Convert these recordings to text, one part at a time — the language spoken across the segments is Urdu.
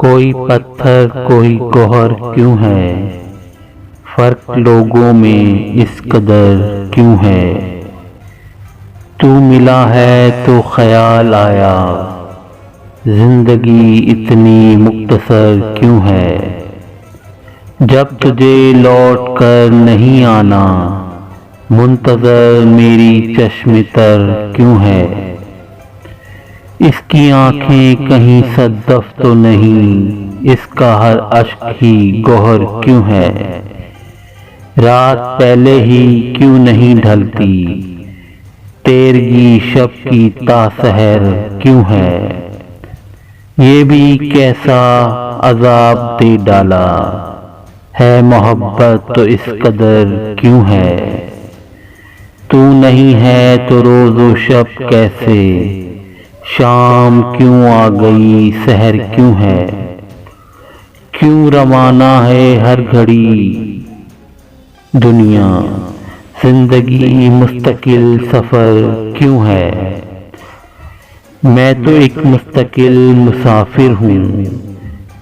کوئی پتھر کوئی گوہر کیوں ہے، فرق لوگوں میں اس قدر کیوں ہے؟ تو ملا ہے تو خیال آیا، زندگی اتنی مختصر کیوں ہے؟ جب تجھے لوٹ کر نہیں آنا، منتظر میری چشم تر کیوں ہے؟ اس کی آنکھیں کہیں صدف تو نہیں، اس کا ہر اشک ہی گوہر کیوں ہے؟ رات پہلے ہی کیوں نہیں ڈھلتی، تیرگی شب کی تا سحر کیوں ہے؟ یہ بھی کیسا عذاب دے ڈالا ہے، محبت تو اس قدر کیوں ہے؟ تو نہیں ہے تو روز و شب کیسے، شام کیوں آ گئی سحر کیوں ہے؟ کیوں روانہ ہے ہر گھڑی دنیا، زندگی مستقل سفر کیوں ہے؟ میں تو ایک مستقل مسافر ہوں،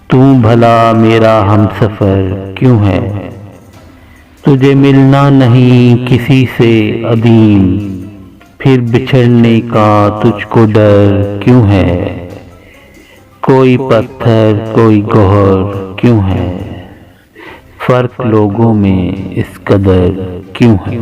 تو بھلا میرا ہم سفر کیوں ہے؟ تجھے ملنا نہیں کسی سے عدیم، پھر بچھڑنے کا تجھ کو ڈر کیوں ہے؟ کوئی پتھر کوئی گوہر کیوں ہے، فرق لوگوں میں اس قدر کیوں ہے؟